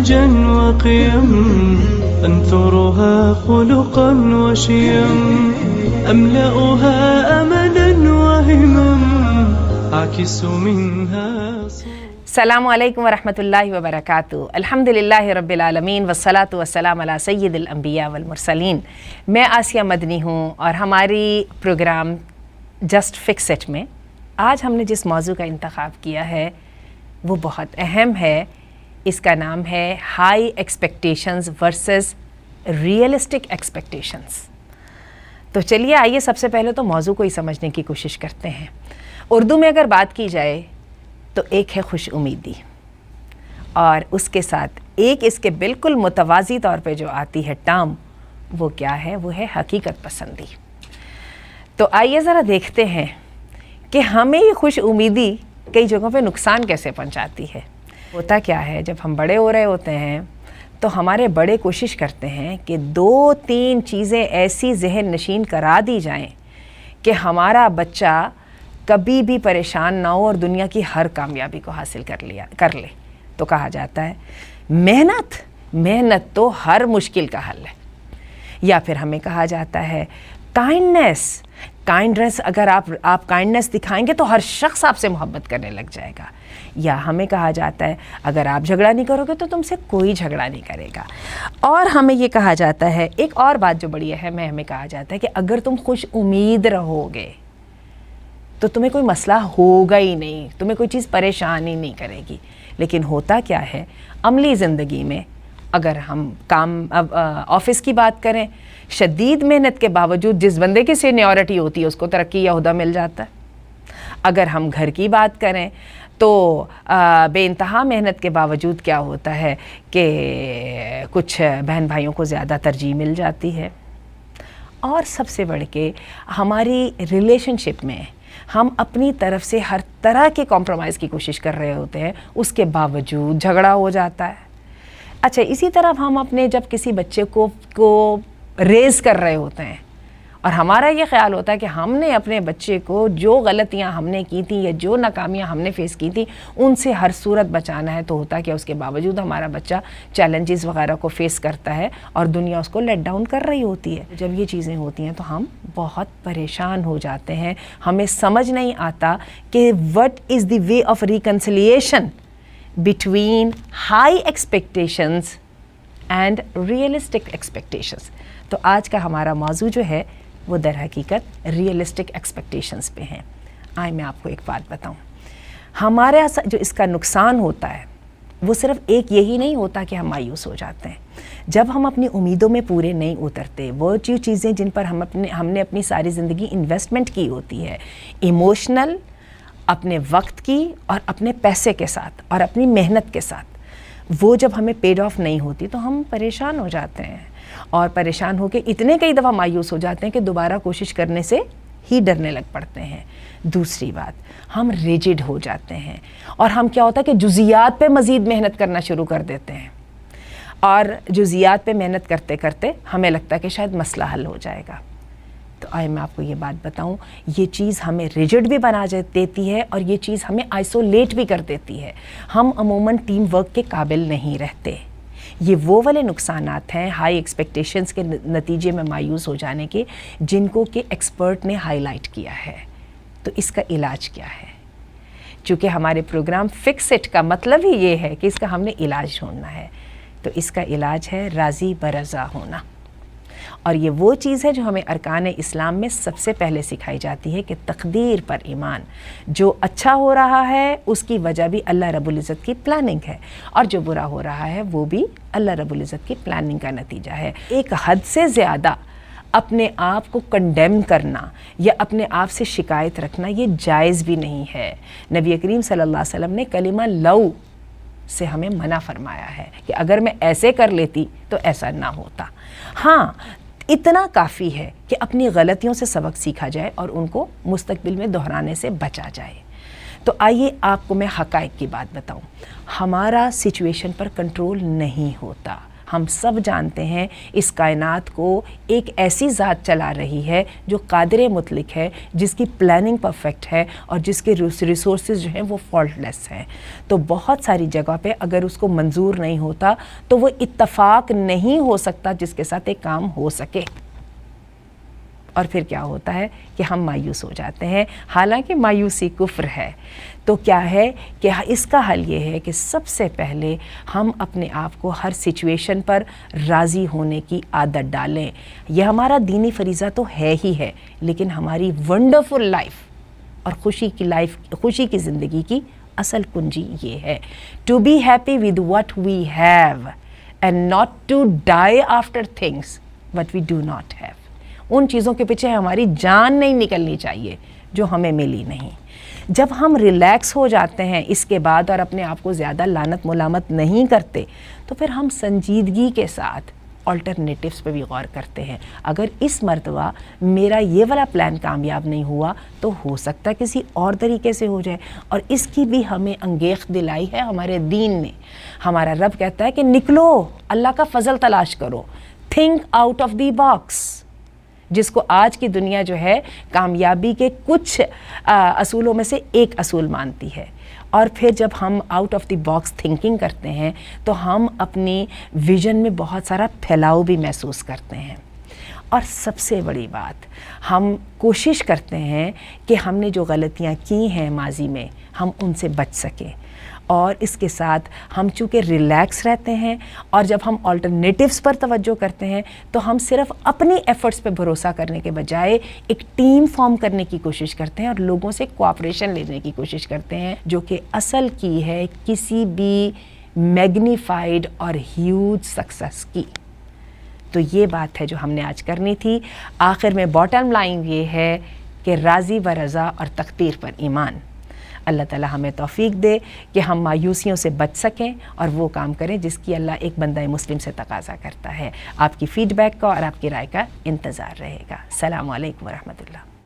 منهجا وقيم أنثرها خلقا وشيم أملأها أملا وهمم أعكس منها السلام علیکم ورحمۃ اللہ وبرکاتہ. الحمد للہ رب العالمین والصلاۃ والسلام علی سید الانبیاء والمرسلین. میں آسیہ مدنی ہوں اور ہماری پروگرام جسٹ فکس اٹ میں آج ہم نے جس موضوع کا انتخاب کیا ہے وہ بہت اہم ہے. اس کا نام ہے high expectations versus realistic expectations. تو چلیے آئیے سب سے پہلے تو موضوع کو ہی سمجھنے کی کوشش کرتے ہیں. اردو میں اگر بات کی جائے تو ایک ہے خوش امیدی اور اس کے ساتھ ایک اس کے بالکل متوازی طور پہ جو آتی ہے ٹرم وہ کیا ہے؟ وہ ہے حقیقت پسندی. تو آئیے ذرا دیکھتے ہیں کہ ہمیں یہ خوش امیدی کئی جگہوں پہ نقصان کیسے پہنچاتی ہے. ہوتا کیا ہے جب ہم بڑے ہو رہے ہوتے ہیں تو ہمارے بڑے کوشش کرتے ہیں کہ 2-3 چیزیں ایسی ذہن نشین کرا دی جائیں کہ ہمارا بچہ کبھی بھی پریشان نہ ہو اور دنیا کی ہر کامیابی کو حاصل کر لے. تو کہا جاتا ہے محنت تو ہر مشکل کا حل ہے. یا پھر ہمیں کہا جاتا ہے کائنڈنس اگر آپ کائنڈنس دکھائیں گے تو ہر شخص آپ سے محبت کرنے لگ جائے گا. یا ہمیں کہا جاتا ہے اگر آپ جھگڑا نہیں کرو گے تو تم سے کوئی جھگڑا نہیں کرے گا. اور ہمیں یہ کہا جاتا ہے ایک اور بات جو بڑی اہم ہے، ہمیں کہا جاتا ہے کہ اگر تم خوش امید رہو گے تو تمہیں کوئی مسئلہ ہوگا ہی نہیں، تمہیں کوئی چیز پریشان ہی نہیں کرے گی. لیکن ہوتا کیا ہے عملی زندگی میں، اگر ہم آفس کی بات کریں، شدید محنت کے باوجود جس بندے کی سینیورٹی ہوتی ہے اس کو ترقی یا عہدہ مل جاتا ہے. اگر ہم گھر کی بات کریں تو بے انتہا محنت کے باوجود کیا ہوتا ہے کہ کچھ بہن بھائیوں کو زیادہ ترجیح مل جاتی ہے. اور سب سے بڑھ کے ہماری ریلیشن شپ میں ہم اپنی طرف سے ہر طرح کے کمپرومائز کی کوشش کر رہے ہوتے ہیں، اس کے باوجود جھگڑا ہو جاتا ہے. اچھا، اسی طرح ہم اپنے جب کسی بچے کو ریز کر رہے ہوتے ہیں اور ہمارا یہ خیال ہوتا ہے کہ ہم نے اپنے بچے کو جو غلطیاں ہم نے کی تھیں یا جو ناکامیاں ہم نے فیس کی تھیں ان سے ہر صورت بچانا ہے، تو ہوتا کہ اس کے باوجود ہمارا بچہ چیلنجز وغیرہ کو فیس کرتا ہے اور دنیا اس کو لیٹ ڈاؤن کر رہی ہوتی ہے. جب یہ چیزیں ہوتی ہیں تو ہم بہت پریشان ہو جاتے ہیں. ہمیں سمجھ نہیں آتا کہ what is the way of reconciliation between high expectations and realistic expectations. تو آج کا ہمارا موضوع جو ہے وہ در حقیقت ریئلسٹک ایکسپیکٹیشنز پہ ہیں. آئے میں آپ کو ایک بات بتاؤں، ہمارا جو اس کا نقصان ہوتا ہے وہ صرف ایک یہی نہیں ہوتا کہ ہم مایوس ہو جاتے ہیں. جب ہم اپنی امیدوں میں پورے نہیں اترتے، وہ جو چیزیں جن پر ہم نے اپنی ساری زندگی انویسٹمنٹ کی ہوتی ہے، ایموشنل، اپنے وقت کی اور اپنے پیسے کے ساتھ اور اپنی محنت کے ساتھ، وہ جب ہمیں پیڈ آف نہیں ہوتی تو ہم پریشان ہو جاتے ہیں. اور پریشان ہو کے اتنے کئی دفعہ مایوس ہو جاتے ہیں کہ دوبارہ کوشش کرنے سے ہی ڈرنے لگ پڑتے ہیں. دوسری بات، ہم ریجڈ ہو جاتے ہیں اور ہم کیا ہوتا ہے کہ جزیات پہ مزید محنت کرنا شروع کر دیتے ہیں اور جزیات پہ محنت کرتے کرتے ہمیں لگتا ہے کہ شاید مسئلہ حل ہو جائے گا. تو آئے میں آپ کو یہ بات بتاؤں، یہ چیز ہمیں ریجڈ بھی بنا دیتی ہے اور یہ چیز ہمیں آئسولیٹ بھی کر دیتی ہے. ہم عموماً ٹیم ورک کے قابل نہیں رہتے. یہ وہ والے نقصانات ہیں ہائی ایکسپیکٹیشنز کے نتیجے میں مایوس ہو جانے کے، جن کو کہ ایکسپرٹ نے ہائی لائٹ کیا ہے. تو اس کا علاج کیا ہے؟ چونکہ ہمارے پروگرام فکس اٹ کا مطلب ہی یہ ہے کہ اس کا ہم نے علاج ڈھونڈنا ہے. تو اس کا علاج ہے راضی برضا ہونا. اور یہ وہ چیز ہے جو ہمیں ارکان اسلام میں سب سے پہلے سکھائی جاتی ہے کہ تقدیر پر ایمان. جو اچھا ہو رہا ہے اس کی وجہ بھی اللہ رب العزت کی پلاننگ ہے، اور جو برا ہو رہا ہے وہ بھی اللہ رب العزت کی پلاننگ کا نتیجہ ہے. ایک حد سے زیادہ اپنے آپ کو کنڈیم کرنا یا اپنے آپ سے شکایت رکھنا یہ جائز بھی نہیں ہے. نبی کریم صلی اللہ علیہ وسلم نے کلمہ لو سے ہمیں منع فرمایا ہے کہ اگر میں ایسے کر لیتی تو ایسا نہ ہوتا. ہاں، اتنا کافی ہے کہ اپنی غلطیوں سے سبق سیکھا جائے اور ان کو مستقبل میں دہرانے سے بچا جائے. تو آئیے آپ کو میں حقائق کی بات بتاؤں. ہمارا سچویشن پر کنٹرول نہیں ہوتا. ہم سب جانتے ہیں اس کائنات کو ایک ایسی ذات چلا رہی ہے جو قادر مطلق ہے، جس کی پلاننگ پرفیکٹ ہے اور جس کے ریسورسز جو ہیں وہ فالٹ لیس ہیں. تو بہت ساری جگہ پہ اگر اس کو منظور نہیں ہوتا تو وہ اتفاق نہیں ہو سکتا جس کے ساتھ ایک کام ہو سکے. اور پھر کیا ہوتا ہے کہ ہم مایوس ہو جاتے ہیں، حالانکہ مایوسی کفر ہے. تو کیا ہے کہ اس کا حل یہ ہے کہ سب سے پہلے ہم اپنے آپ کو ہر سچویشن پر راضی ہونے کی عادت ڈالیں. یہ ہمارا دینی فریضہ تو ہے ہی ہے، لیکن ہماری ونڈرفل لائف اور خوشی کی زندگی کی اصل کنجی یہ ہے to be happy with what we have and not to die after things what we do not have. ان چیزوں کے پیچھے ہماری جان نہیں نکلنی چاہیے جو ہمیں ملی نہیں. جب ہم ریلیکس ہو جاتے ہیں اس کے بعد اور اپنے آپ کو زیادہ لعنت ملامت نہیں کرتے تو پھر ہم سنجیدگی کے ساتھ آلٹرنیٹیوز پہ بھی غور کرتے ہیں. اگر اس مرتبہ میرا یہ والا پلان کامیاب نہیں ہوا تو ہو سکتا ہے کسی اور طریقے سے ہو جائے. اور اس کی بھی ہمیں انگیخت دلائی ہے ہمارے دین نے. ہمارا رب کہتا ہے کہ نکلو، اللہ کا فضل تلاش کرو، think out of the box, جس کو آج کی دنیا جو ہے کامیابی کے کچھ اصولوں میں سے ایک اصول مانتی ہے. اور پھر جب ہم out of the box thinking کرتے ہیں تو ہم اپنی ویژن میں بہت سارا پھیلاؤ بھی محسوس کرتے ہیں. اور سب سے بڑی بات، ہم کوشش کرتے ہیں کہ ہم نے جو غلطیاں کی ہیں ماضی میں ہم ان سے بچ سکیں. اور اس کے ساتھ ہم چونکہ ریلیکس رہتے ہیں اور جب ہم آلٹرنیٹیوز پر توجہ کرتے ہیں تو ہم صرف اپنی ایفرٹس پہ بھروسہ کرنے کے بجائے ایک ٹیم فارم کرنے کی کوشش کرتے ہیں اور لوگوں سے کوآپریشن لینے کی کوشش کرتے ہیں، جو کہ اصل کی ہے کسی بھی میگنیفائڈ اور ہیوج سکسس کی. تو یہ بات ہے جو ہم نے آج کرنی تھی. آخر میں باٹم لائن یہ ہے کہ راضی و رضا اور تقدیر پر ایمان. اللہ تعالی ہمیں توفیق دے کہ ہم مایوسیوں سے بچ سکیں اور وہ کام کریں جس کی اللہ ایک بندہ مسلم سے تقاضا کرتا ہے. آپ کی فیڈ بیک کا اور آپ کی رائے کا انتظار رہے گا. السلام علیکم ورحمۃ اللہ.